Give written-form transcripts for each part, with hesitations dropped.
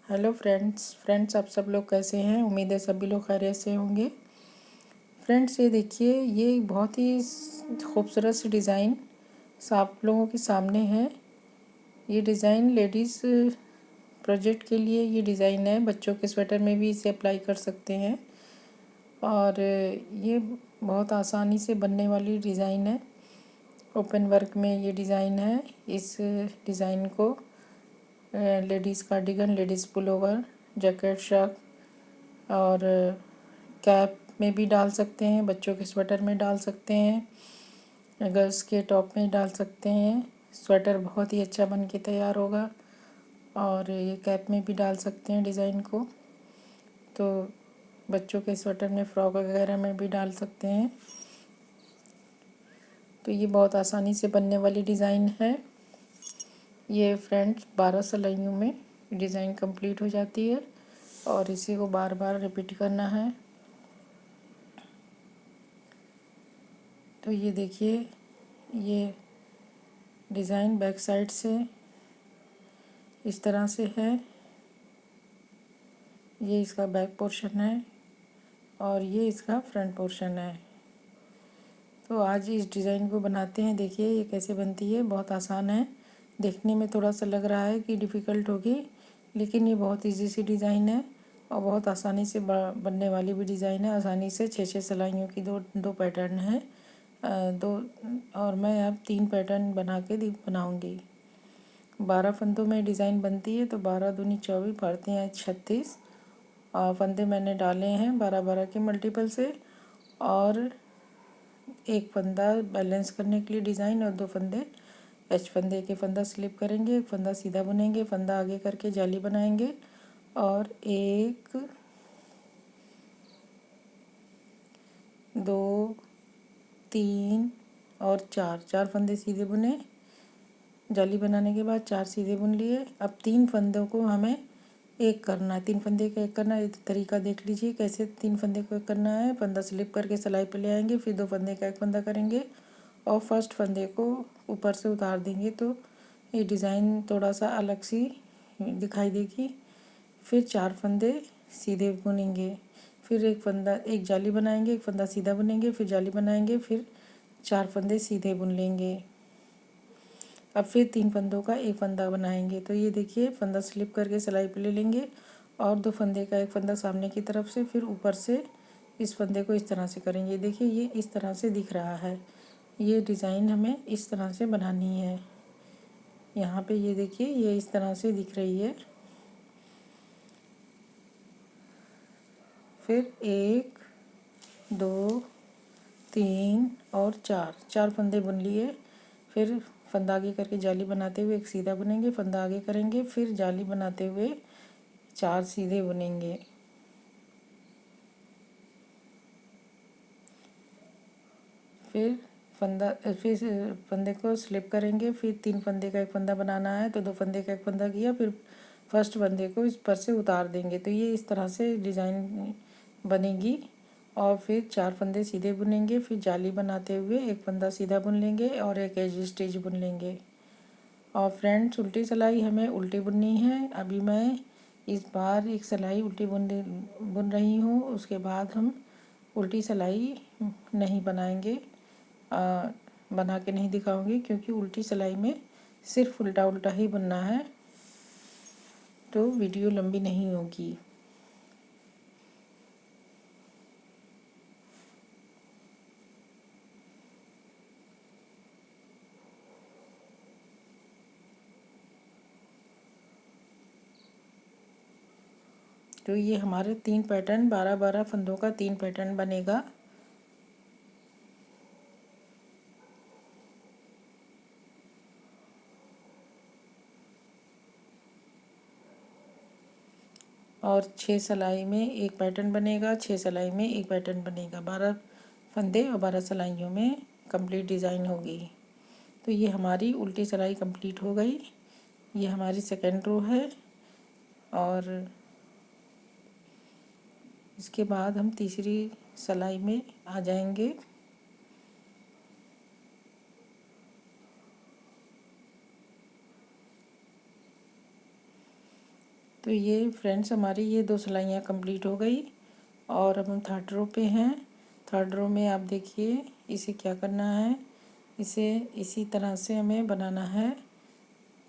Hello friends आप सब लोग कैसे हैं। उम्मीद है सभी लोग खैरियत से होंगे। फ्रेंड्स ये देखिए, ये बहुत ही खूबसूरत सी डिज़ाइन आप लोगों के सामने है। ये डिज़ाइन लेडीज़ प्रोजेक्ट के लिए ये डिज़ाइन है। बच्चों के स्वेटर में भी इसे अप्लाई कर सकते हैं और ये बहुत आसानी से बनने वाली डिज़ाइन है। ओपन वर्क में ये डिज़ाइन है। इस डिज़ाइन को ladies cardigan, ladies pullover, jacket, shirt और कैप में भी डाल सकते हैं। बच्चों के स्वेटर में डाल सकते हैं, गर्ल्स के टॉप में डाल सकते हैं। स्वेटर बहुत ही अच्छा बन के तैयार होगा और ये कैप में भी डाल सकते हैं डिज़ाइन को। तो बच्चों के स्वेटर में, फ्रॉक वगैरह में भी डाल सकते हैं। तो ये बहुत आसानी से बनने वाली डिज़ाइन है। ये फ्रेंड्स 12 सिलाइयों में डिज़ाइन कंप्लीट हो जाती है और इसी को बार बार रिपीट करना है। तो ये देखिए, ये डिज़ाइन बैक साइड से इस तरह से है। ये इसका बैक पोर्शन है और ये इसका फ्रंट पोर्शन है। तो आज इस डिज़ाइन को बनाते हैं। देखिए ये कैसे बनती है। बहुत आसान है। देखने में थोड़ा सा लग रहा है कि डिफ़िकल्ट होगी, लेकिन ये बहुत इजी सी डिज़ाइन है और बहुत आसानी से बनने वाली भी डिज़ाइन है। आसानी से 6-6 सिलाइयों की दो पैटर्न है। दो और मैं अब 3 पैटर्न बना के बनाऊँगी। 12 फंदों में डिज़ाइन बनती है। तो 12 दूनी 24, पड़ते हैं 36 फंदे मैंने डाले हैं 12-12 के मल्टीपल से। और एक फंदा बैलेंस करने के लिए डिज़ाइन और 2 फंदे एच फंदे के फंदा स्लिप करेंगे, एक फंदा सीधा बुनेंगे, फंदा आगे करके जाली बनाएंगे और 1 2 3 और 4 फंदे सीधे बुने। जाली बनाने के बाद 4 सीधे बुन लिए। अब 3 फंदों को हमें एक करना है। 3 फंदे का एक करना है। तरीका देख लीजिए कैसे 3 फंदे को एक करना है। फंदा स्लिप करके सिलाई पे ले आएंगे, फिर 2 फंदे का एक फंदा करेंगे और फर्स्ट फंदे को ऊपर से उतार देंगे। तो ये डिज़ाइन थोड़ा सा अलग सी दिखाई देगी। फिर 4 फंदे सीधे बुनेंगे, फिर एक जाली बनाएंगे, एक फंदा सीधा बुनेंगे, फिर जाली बनाएंगे, फिर 4 फंदे सीधे बुन लेंगे। अब फिर 3 फंदों का एक फंदा बनाएंगे। तो ये देखिए, फंदा स्लिप करके सिलाई पे ले लेंगे और 2 फंदे का एक फंदा सामने की तरफ से, फिर ऊपर से इस फंदे को इस तरह से करेंगे। देखिए ये इस तरह से दिख रहा है। ये डिज़ाइन हमें इस तरह से बनानी है। यहाँ पे ये देखिए, ये इस तरह से दिख रही है। फिर 1 2 3 और 4 फंदे बुन लिए। फिर फंदा आगे करके जाली बनाते हुए एक सीधा बुनेंगे, फंदा आगे करेंगे, फिर जाली बनाते हुए 4 सीधे बुनेंगे। फिर फंदे को स्लिप करेंगे, फिर 3 फंदे का एक फंदा बनाना है तो 2 फंदे का एक फंदा किया, फिर फर्स्ट फंदे को इस पर से उतार देंगे। तो ये इस तरह से डिज़ाइन बनेगी। और फिर 4 फंदे सीधे बुनेंगे, फिर जाली बनाते हुए एक फंदा सीधा बुन लेंगे और एक एज स्टिच बुन लेंगे। और फ्रेंड्स, उल्टी सिलाई हमें उल्टी बुननी है। अभी मैं इस बार एक सिलाई उल्टी बुन रही हूँ, उसके बाद हम उल्टी सिलाई नहीं बनाएंगे, बना के नहीं दिखाऊंगी, क्योंकि उल्टी सिलाई में सिर्फ उल्टा उल्टा ही बुनना है, तो वीडियो लंबी नहीं होगी। तो ये हमारे 3 पैटर्न, 12-12 फंदों का 3 पैटर्न बनेगा। और 6 सिलाई में एक पैटर्न बनेगा, 6 सिलाई में एक पैटर्न बनेगा। 12 फंदे और 12 सिलाइयों में कंप्लीट डिज़ाइन होगी। तो ये हमारी उल्टी सिलाई कंप्लीट हो गई। ये हमारी सेकेंड रो है और इसके बाद हम तीसरी सिलाई में आ जाएंगे। तो ये फ्रेंड्स हमारी ये 2 सिलाइयाँ कंप्लीट हो गई और अब हम थर्ड रो पे हैं। थर्ड रो में आप देखिए इसे क्या करना है, इसे इसी तरह से हमें बनाना है,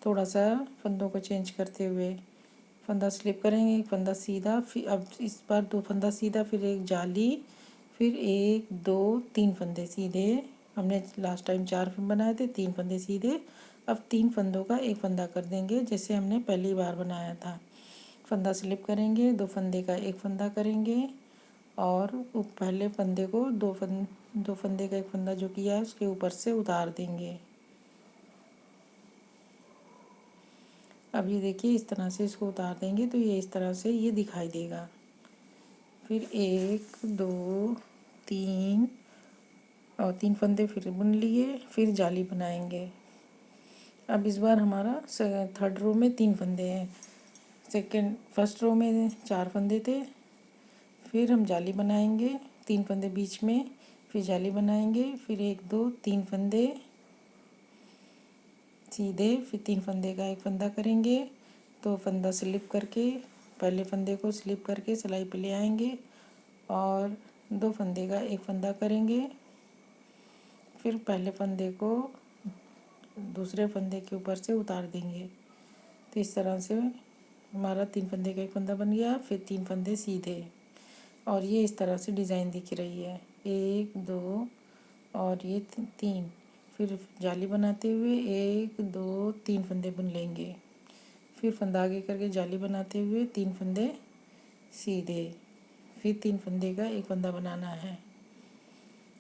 थोड़ा सा फंदों को चेंज करते हुए। फंदा स्लिप करेंगे, एक फंदा सीधा, फिर अब इस बार 2 फंदा सीधा, फिर एक जाली, फिर 1 2 3 फंदे सीधे। हमने लास्ट टाइम 4 बनाए थे, 3 फंदे सीधे। अब 3 फंदों का एक फंदा कर देंगे जैसे हमने पहली बार बनाया था। फंदा स्लिप करेंगे, 2 फंदे का एक फंदा करेंगे और पहले फंदे को 2 फंदे का एक फंदा जो किया है उसके ऊपर से उतार देंगे। अब ये देखिए इस तरह से इसको उतार देंगे तो ये इस तरह से ये दिखाई देगा। फिर 1 2 3 और 3 फंदे फिर बुन लिए, फिर जाली बनाएंगे। अब इस बार हमारा थर्ड रो में 3 फंदे हैं। फर्स्ट रो में 4 फंदे थे, फिर हम जाली बनाएंगे, 3 फंदे बीच में, फिर जाली बनाएंगे, फिर 1 2 3 फंदे सीधे, फिर 3 फंदे का एक फंदा करेंगे। तो फंदा स्लिप करके पहले फंदे को स्लिप करके सिलाई पे ले आएंगे और 2 फंदे का एक फंदा करेंगे। फिर पहले फंदे को दूसरे फंदे के ऊपर से उतार देंगे। तो इस तरह से हमारा 3 फंदे का एक फंदा बन गया, फिर 3 फंदे सीधे और ये इस तरह से डिज़ाइन दिख रही है। 1 2 और ये 3, फिर जाली बनाते हुए 1 2 3 फंदे बुन लेंगे, फिर फंदा आगे करके जाली बनाते हुए 3 फंदे सीधे, फिर 3 फंदे का एक फंदा बनाना है।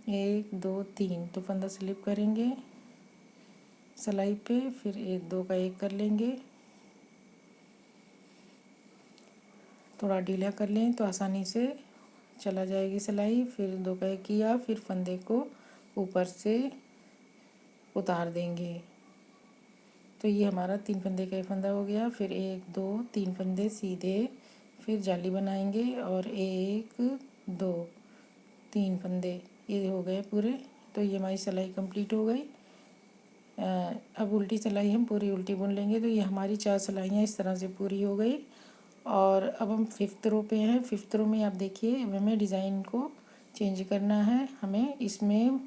1 2 3 तो फंदा स्लिप करेंगे सिलाई पे, फिर 1 2 का एक कर लेंगे, थोड़ा ढीला कर लें तो आसानी से चला जाएगी सिलाई। फिर 2 का एक किया, फिर फंदे को ऊपर से उतार देंगे। तो ये हमारा 3 फंदे का एक फंदा हो गया। फिर 1 2 3 फंदे सीधे, फिर जाली बनाएंगे और 1 2 3 फंदे ये हो गए पूरे। तो ये हमारी सिलाई कंप्लीट हो गई। अब उल्टी सिलाई हम पूरी उल्टी बुन लेंगे। तो ये हमारी 4 सिलाइयाँ इस तरह से पूरी हो गई। और अब हम 5th रो पे हैं। 5th रो में आप देखिए अब हमें डिज़ाइन को चेंज करना है, हमें इसमें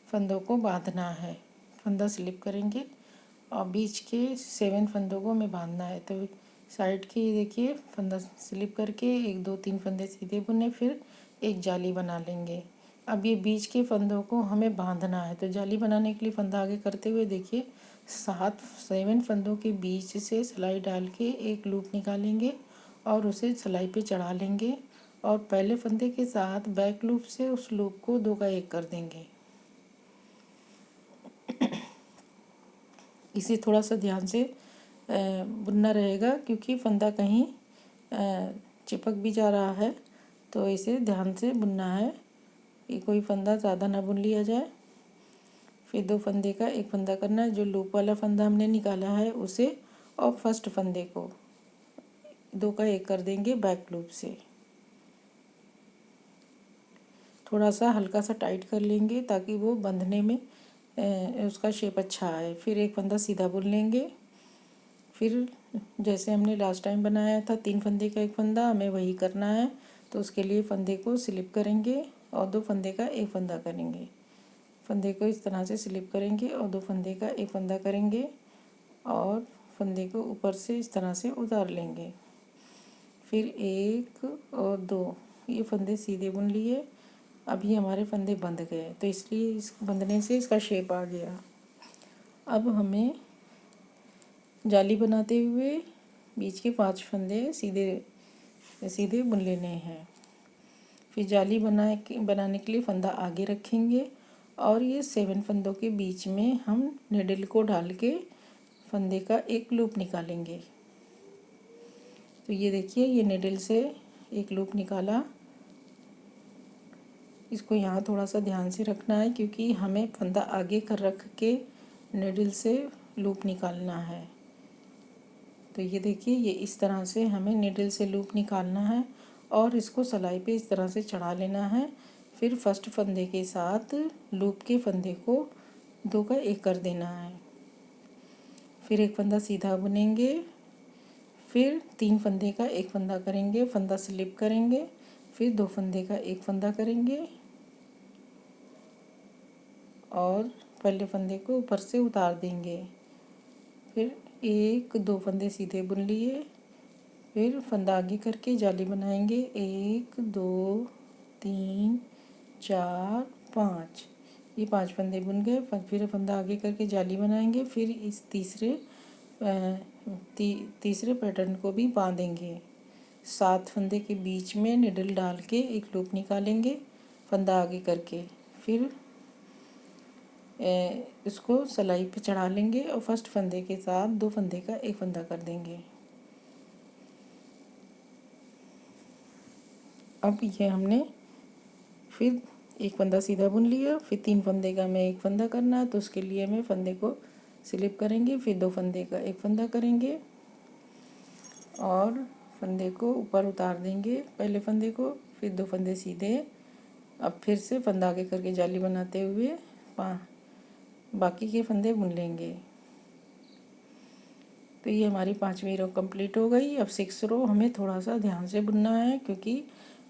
फंदों को बांधना है। फंदा स्लिप करेंगे और बीच के 7 फंदों को हमें बांधना है। तो साइड के देखिए फंदा स्लिप करके 1 2 3 फंदे सीधे बुने, फिर एक जाली बना लेंगे। अब ये बीच के फंदों को हमें बांधना है। तो जाली बनाने के लिए फंदा आगे करते हुए देखिए 7 फंदों के बीच से सिलाई डाल के एक लूप निकालेंगे और उसे सिलाई पे चढ़ा लेंगे और पहले फंदे के साथ बैक लूप से उस लूप को 2 का एक कर देंगे। इसे थोड़ा सा ध्यान से बुनना रहेगा क्योंकि फंदा कहीं चिपक भी जा रहा है, तो इसे ध्यान से बुनना है कि कोई फंदा ज़्यादा ना बुन लिया जाए। फिर 2 फंदे का एक फंदा करना है, जो लूप वाला फंदा हमने निकाला है उसे, और फर्स्ट फंदे को 2 का एक कर देंगे बैक लूप से। थोड़ा सा हल्का सा टाइट कर लेंगे ताकि वो बंधने में उसका शेप अच्छा आए। फिर एक फंदा सीधा बुन लेंगे। फिर जैसे हमने लास्ट टाइम बनाया था 3 फंदे का एक फंदा, हमें वही करना है। तो उसके लिए फंदे को स्लिप करेंगे और 2 फंदे का एक फंदा करेंगे। फंदे को इस तरह से स्लिप करेंगे और 2 फंदे का एक फंदा करेंगे और फंदे को ऊपर से इस तरह से उतार लेंगे। फिर 1 और 2 ये फंदे सीधे बुन लिए। अब ये हमारे फंदे बंध गए, तो इसलिए इस बंधने से इसका शेप आ गया। अब हमें जाली बनाते हुए बीच के 5 फंदे सीधे सीधे बुन लेने हैं। फिर जाली बनाने के लिए फंदा आगे रखेंगे और ये 7 फंदों के बीच में हम निडल को डाल के फंदे का एक लूप निकालेंगे। तो ये देखिए ये निडल से एक लूप निकाला। इसको यहाँ थोड़ा सा ध्यान से रखना है क्योंकि हमें फंदा आगे कर रख के निडल से लूप निकालना है। तो ये देखिए ये इस तरह से हमें निडल से लूप निकालना है और इसको सिलाई पे इस तरह से चढ़ा लेना है। फिर फर्स्ट फंदे के साथ लूप के फंदे को 2 का एक कर देना है। फिर एक फंदा सीधा बुनेंगे, फिर 3 फंदे का एक फंदा करेंगे, फंदा स्लिप करेंगे, फिर 2 फंदे का एक फंदा करेंगे और पहले फंदे को ऊपर से उतार देंगे। फिर 1-2 फंदे सीधे बुन लिए, फिर फंदा आगे करके जाली बनाएंगे। 1 2 3 4 5, ये 5 फंदे बुन गए। फिर फंदा आगे करके जाली बनाएंगे। फिर इस तीसरे पैटर्न को भी बांधेंगे। 7 फंदे के बीच में निडल डाल के एक लूप निकालेंगे फंदा आगे करके। फिर इसको सिलाई पे चढ़ा लेंगे और फर्स्ट फंदे के साथ 2 फंदे का एक फंदा कर देंगे। अब ये हमने फिर एक फंदा सीधा बुन लिया। फिर 3 फंदे का हमें एक फंदा करना है, तो उसके लिए हमें फंदे को स्लिप करेंगे। फिर 2 फंदे का एक फंदा करेंगे और फंदे को ऊपर उतार देंगे पहले फंदे को। फिर 2 फंदे सीधे। अब फिर से फंदा आगे करके जाली बनाते हुए बाकी के फंदे बुन लेंगे। तो ये हमारी 5वीं रो कंप्लीट हो गई। अब 6 रो हमें थोड़ा सा ध्यान से बुनना है, क्योंकि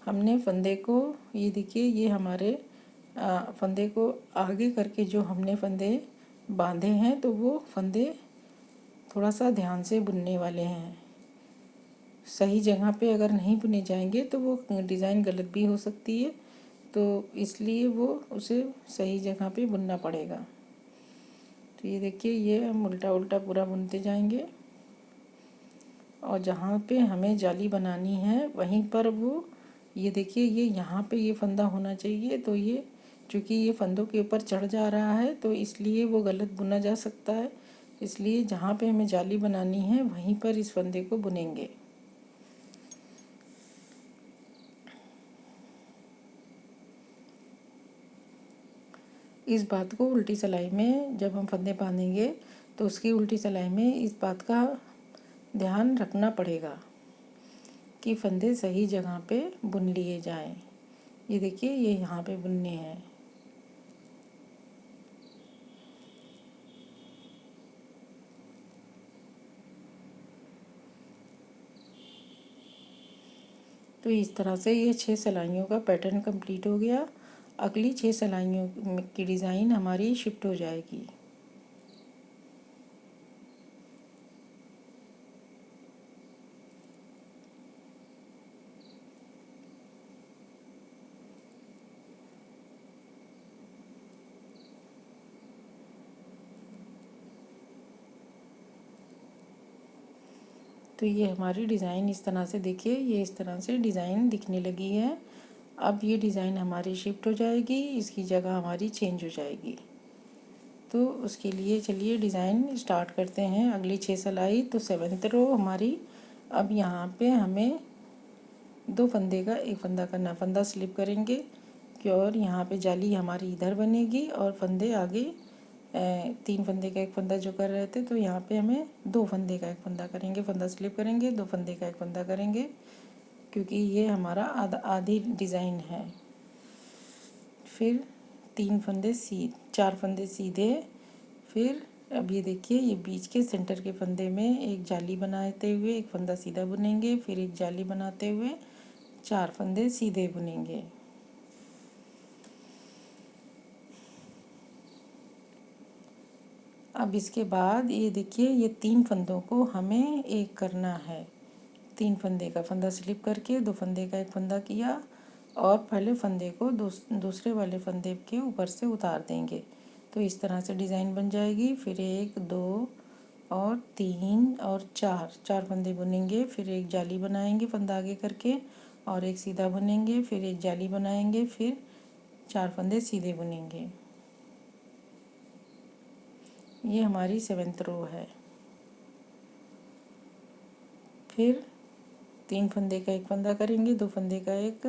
हमने फंदे को, ये देखिए ये हमारे फंदे को आगे करके जो हमने फंदे बांधे हैं, तो वो फंदे थोड़ा सा ध्यान से बुनने वाले हैं। सही जगह पे अगर नहीं बुने जाएंगे तो वो डिज़ाइन गलत भी हो सकती है, तो इसलिए वो उसे सही जगह पे बुनना पड़ेगा। तो ये देखिए, ये हम उल्टा उल्टा पूरा बुनते जाएंगे और जहाँ पे हमें जाली बनानी है वहीं पर वो, ये देखिए ये यहाँ पे ये फंदा होना चाहिए। तो ये चूँकि ये फंदों के ऊपर चढ़ जा रहा है, तो इसलिए वो गलत बुना जा सकता है। इसलिए जहाँ पे हमें जाली बनानी है वहीं पर इस फंदे को बुनेंगे। इस बात को उल्टी सिलाई में जब हम फंदे बांधेंगे तो उसकी उल्टी सिलाई में इस बात का ध्यान रखना पड़ेगा कि फंदे सही जगह पे बुन लिए जाएं। ये देखिए, ये यहाँ पे बुनने हैं। तो इस तरह से ये 6 सिलाइयों का पैटर्न कंप्लीट हो गया। अगली 6 सिलाइयों की डिज़ाइन हमारी शिफ्ट हो जाएगी। तो ये हमारी डिज़ाइन इस तरह से, देखिए ये इस तरह से डिज़ाइन दिखने लगी है। अब ये डिज़ाइन हमारी शिफ्ट हो जाएगी, इसकी जगह हमारी चेंज हो जाएगी। तो उसके लिए चलिए डिज़ाइन स्टार्ट करते हैं। अगली 6 सिलाई, तो 7th रो हमारी। अब यहाँ पे हमें 2 फंदे का एक फंदा करना, फंदा स्लिप करेंगे और यहाँ पे जाली हमारी इधर बनेगी और फंदे आगे 3 फंदे का एक फंदा जो कर रहे थे, तो यहाँ पे हमें 2 फंदे का एक फंदा करेंगे, फंदा स्लिप करेंगे, 2 फंदे का एक फंदा करेंगे, क्योंकि ये हमारा आधी डिज़ाइन है। फिर 4 फंदे सीधे। फिर अब ये देखिए, ये बीच के सेंटर के फंदे में एक जाली बनाते हुए एक फंदा सीधा बुनेंगे, फिर एक जाली बनाते हुए 4 फंदे सीधे बुनेंगे। अब इसके बाद ये देखिए, ये 3 फंदों को हमें एक करना है। 3 फंदे का फंदा स्लिप करके 2 फंदे का एक फंदा किया और पहले फंदे को दूसरे वाले फंदे के ऊपर से उतार देंगे। तो इस तरह से डिज़ाइन बन जाएगी। फिर 1 2 और 3 और 4 फंदे बुनेंगे। फिर एक जाली बनाएंगे फंदा आगे करके और एक सीधा बुनेंगे, फिर एक जाली बनाएंगे, फिर 4 फंदे सीधे बुनेंगे। ये हमारी 7th रो है। फिर 3 फंदे का एक फंदा करेंगे, 2 फंदे का एक,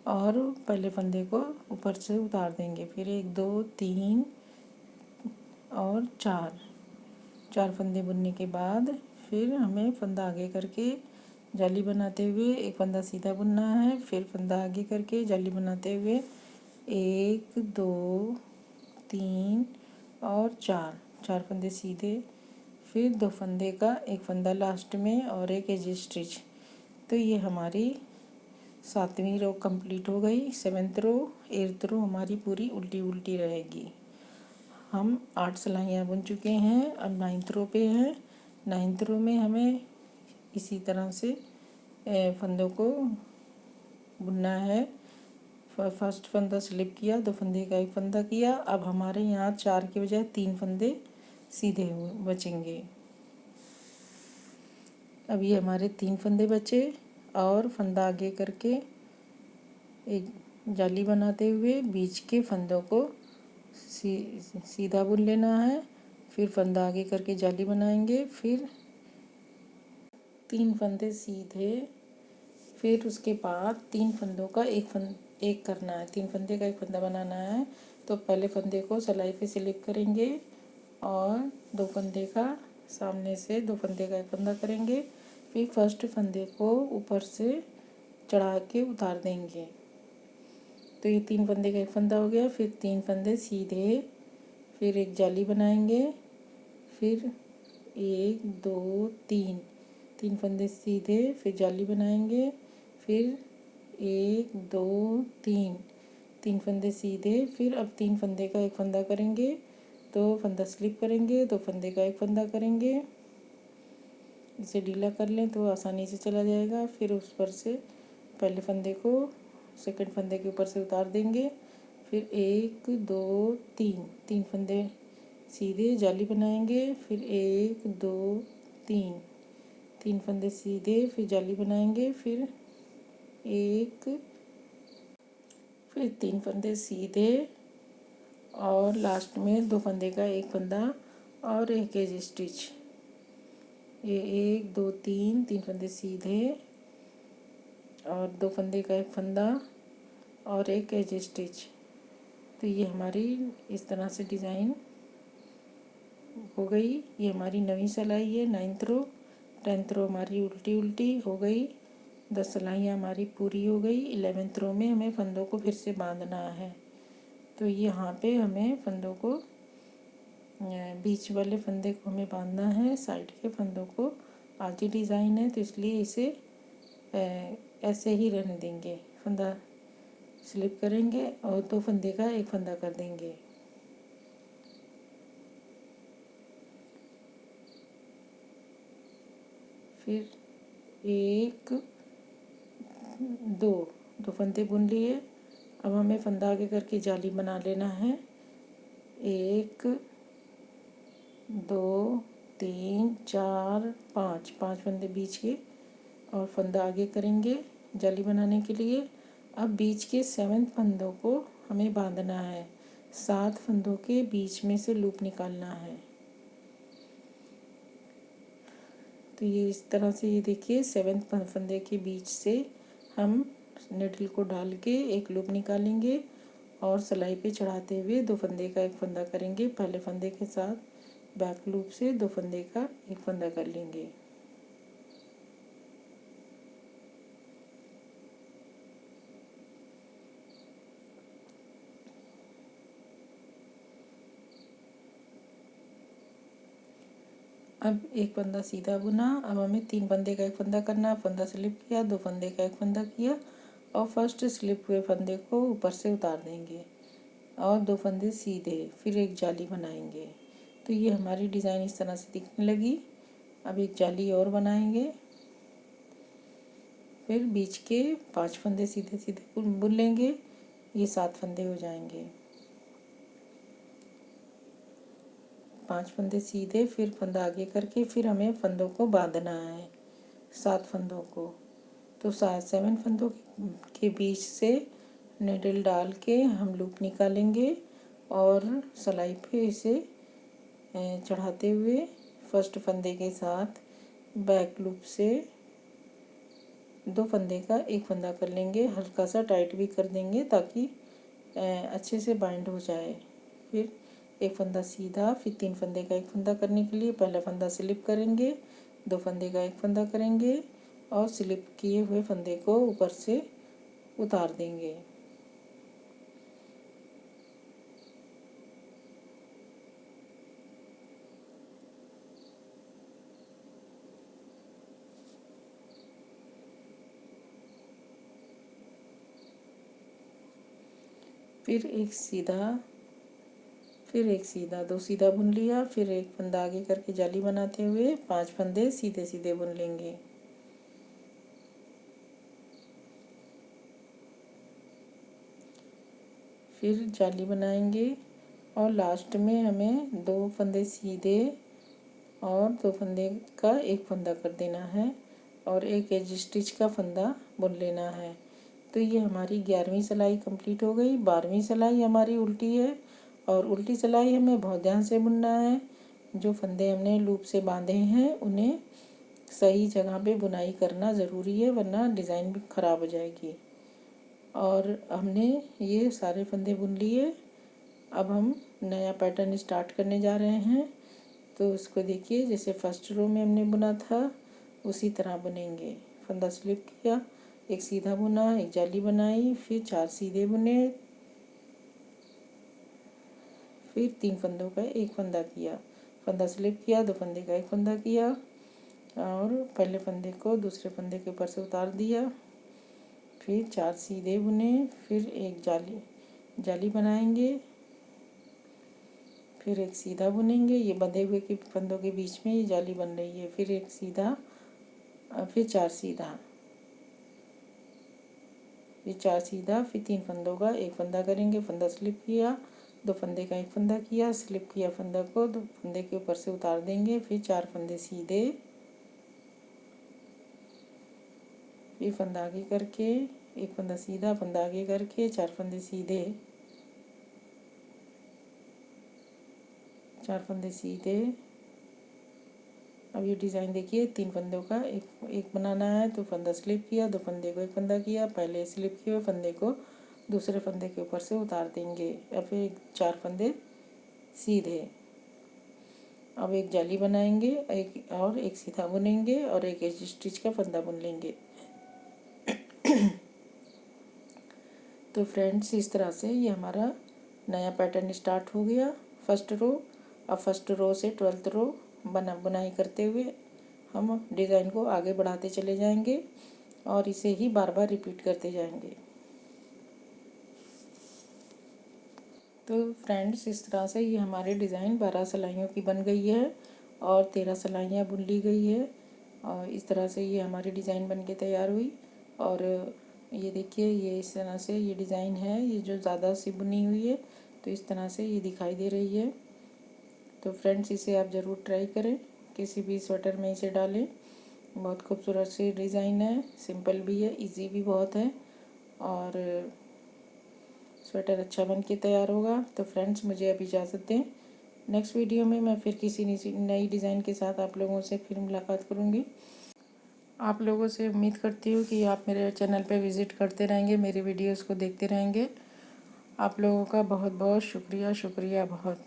और पहले फंदे को ऊपर से उतार देंगे। फिर 1 2 3 और 4 फंदे बुनने के बाद फिर हमें फंदा आगे करके जाली बनाते हुए एक फंदा सीधा बुनना है। फिर फंदा आगे करके जाली बनाते हुए 1 2 3 और 4 फंदे सीधे। फिर 2 फंदे का एक फंदा लास्ट में और एक एज स्टिच। तो ये हमारी 7वीं रो कंप्लीट हो गई। 7th रो 8th रो हमारी पूरी उल्टी उल्टी रहेगी। हम 8 सिलाइयाँ बुन चुके हैं, अब 9th रो पे हैं। 9th रो में हमें इसी तरह से फंदों को बुनना है। फर्स्ट फंदा स्लिप किया, 2 फंदे का एक फंदा किया। अब हमारे यहाँ 4 के बजाय 3 फंदे सीधे हुए बचेंगे। अब ये हमारे 3 फंदे बचे और फंदा आगे करके एक जाली बनाते हुए बीच के फंदों को सीधा बुन लेना है। फिर फंदा आगे करके जाली बनाएंगे, फिर 3 फंदे सीधे, फिर उसके बाद 3 फंदों का एक करना है। 3 फंदे का एक फंदा बनाना है। तो पहले फंदे को सिलाई पे स्लिप करेंगे और 2 फंदे का सामने से 2 फंदे का एक फंदा करेंगे। फिर फर्स्ट फंदे को ऊपर से चढ़ा के उतार देंगे। तो ये 3 फंदे का एक फंदा हो गया। फिर 3 फंदे सीधे, फिर एक जाली बनाएंगे, फिर 1 2 3 फंदे सीधे, फिर जाली बनाएंगे, फिर 1 2 3 फंदे सीधे। फिर अब 3 फंदे का एक फंदा करेंगे, तो फंदा स्लिप करेंगे, 2 फंदे का एक फंदा करेंगे। इसे ढीला कर लें तो आसानी से चला जाएगा। फिर उस पर से पहले फंदे को सेकंड फंदे के ऊपर से उतार देंगे। फिर 1 2 3 फंदे सीधे, जाली बनाएंगे, फिर 1 2 3 फंदे सीधे, फिर जाली बनाएंगे, फिर 3 फंदे सीधे और लास्ट में 2 फंदे का एक फंदा और एक एज स्टिच। ये 1 2 3 फंदे सीधे और 2 फंदे का एक फंदा और एक एज स्टिच। तो ये हमारी इस तरह से डिज़ाइन हो गई। ये हमारी 9वीं सिलाई है, 9th रो। 10th रो हमारी उल्टी उल्टी हो गई। 10 सिलाइयाँ हमारी पूरी हो गई। 11th रो में हमें फंदों को फिर से बांधना है। तो यहाँ पे हमें फंदों को बीच वाले फंदे को हमें बांधना है, साइड के फंदों को आगे डिज़ाइन है तो इसलिए इसे ऐसे ही रहने देंगे। फंदा स्लिप करेंगे और 2 फंदे का एक फंदा कर देंगे। फिर 1 2 फंदे बुन लिए। अब हमें फंदा आगे करके जाली बना लेना है। 1 2 3 4 5 फंदे बीच के और फंदा आगे करेंगे जाली बनाने के लिए। अब बीच के 7 फंदों को हमें बांधना है। 7 फंदों के बीच में से लूप निकालना है। तो ये इस तरह से, ये देखिए 7 फंदे के बीच से हम निडल को डाल के एक लूप निकालेंगे और सिलाई पे चढ़ाते हुए 2 फंदे का एक फंदा करेंगे। पहले फंदे के साथ बैक लूप से 2 फंदे का एक फंदा कर लेंगे। अब एक फंदा सीधा बुना। अब हमें 3 फंदे का एक फंदा करना। फंदा स्लिप किया, 2 फंदे का एक फंदा किया और फर्स्ट स्लिप हुए फंदे को ऊपर से उतार देंगे और 2 फंदे सीधे, फिर एक जाली बनाएंगे। तो ये हमारी डिज़ाइन इस तरह से दिखने लगी। अब एक जाली और बनाएंगे, फिर बीच के 5 फंदे सीधे सीधे बुन लेंगे। ये 7 फंदे हो जाएंगे। 5 फंदे सीधे, फिर फंदा आगे करके फिर हमें फंदों को बांधना है, 7 फंदों को। तो 7 फंदों के बीच से निडल डाल के हम लूप निकालेंगे और सिलाई पे इसे चढ़ाते हुए फर्स्ट फंदे के साथ बैक लूप से 2 फंदे का एक फंदा कर लेंगे। हल्का सा टाइट भी कर देंगे ताकि अच्छे से बाइंड हो जाए। फिर एक फंदा सीधा, फिर 3 फंदे का एक फंदा करने के लिए पहला फंदा स्लिप करेंगे, 2 फंदे का एक फंदा करेंगे और स्लिप किए हुए फंदे को ऊपर से उतार देंगे। फिर एक सीधा, फिर एक सीधा, 2 सीधा बुन लिया, फिर एक फंदा आगे करके जाली बनाते हुए 5 फंदे सीधे सीधे बुन लेंगे। फिर जाली बनाएंगे और लास्ट में हमें 2 फंदे सीधे और 2 फंदे का एक फंदा कर देना है और एक एज स्टिच का फंदा बुन लेना है। तो ये हमारी 11वीं सिलाई कंप्लीट हो गई। 12वीं सिलाई हमारी उल्टी है और उल्टी सिलाई हमें बहुत ध्यान से बुनना है। जो फंदे हमने लूप से बांधे हैं उन्हें सही जगह पे बुनाई करना ज़रूरी है, वरना डिज़ाइन भी ख़राब हो जाएगी। और हमने ये सारे फंदे बुन लिए। अब हम नया पैटर्न स्टार्ट करने जा रहे हैं। तो उसको देखिए, जैसे फर्स्ट रो में हमने बुना था उसी तरह बुनेंगे। फंदा स्लिप किया, एक सीधा बुना, एक जाली बनाई, फिर 4 सीधे बुने, फिर 3 फंदों का एक फंदा किया, फंदा स्लिप किया, 2 फंदे का एक फंदा किया और पहले फंदे को दूसरे फंदे के ऊपर से उतार दिया, फिर 4 सीधे बुने, फिर एक जाली बनाएंगे, फिर एक सीधा बुनेंगे। ये बंधे हुए के फंदों के बीच में ये जाली बन रही है। फिर एक सीधा, फिर 4 सीधा, फिर 4 सीधा, फिर 3 फंदों का एक फंदा करेंगे, फंदा स्लिप किया, 2 फंदे का एक फंदा किया, स्लिप किया फंदा को, 2 फंदे के ऊपर से उतार देंगे, फिर 4 फंदे सीधे, फिर फंदा आगे करके एक फंदा सीधा, फंदा आगे करके 4 फंदे सीधे, 4 फंदे सीधे। अब ये डिज़ाइन देखिए, 3 फंदों का एक बनाना है। तो फंदा स्लिप किया, 2 फंदे को एक फंदा किया, पहले स्लिप किए हुए फंदे को दूसरे फंदे के ऊपर से उतार देंगे या फिर 4 फंदे सीधे। अब एक जाली बनाएंगे, एक सीधा बुनेंगे और एक एज स्टिच का फंदा बुन लेंगे। तो फ्रेंड्स, इस तरह से ये हमारा नया पैटर्न स्टार्ट हो गया। फर्स्ट रो, अब फर्स्ट रो से 12th रो बुनाई करते हुए हम डिज़ाइन को आगे बढ़ाते चले जाएंगे और इसे ही बार बार रिपीट करते जाएंगे। तो फ्रेंड्स, इस तरह से ये हमारी डिज़ाइन 12 सिलाइयों की बन गई है और 13 सिलाइयाँ बुन ली गई है और इस तरह से ये हमारी डिज़ाइन बन के तैयार हुई। और ये देखिए, ये इस तरह से ये डिज़ाइन है, ये जो ज़्यादा सी बुनी हुई है तो इस तरह से ये दिखाई दे रही है। तो फ्रेंड्स, इसे आप ज़रूर ट्राई करें, किसी भी स्वेटर में इसे डालें। बहुत खूबसूरत सी डिज़ाइन है, सिंपल भी है, इजी भी बहुत है और स्वेटर अच्छा बन के तैयार होगा। तो फ्रेंड्स, मुझे अब इजाज़त दें। नेक्स्ट वीडियो में मैं फिर किसी नई डिज़ाइन के साथ आप लोगों से फिर मुलाकात करूँगी। आप लोगों से उम्मीद करती हूँ कि आप मेरे चैनल पे विज़िट करते रहेंगे, मेरे वीडियोस को देखते रहेंगे। आप लोगों का बहुत बहुत शुक्रिया बहुत।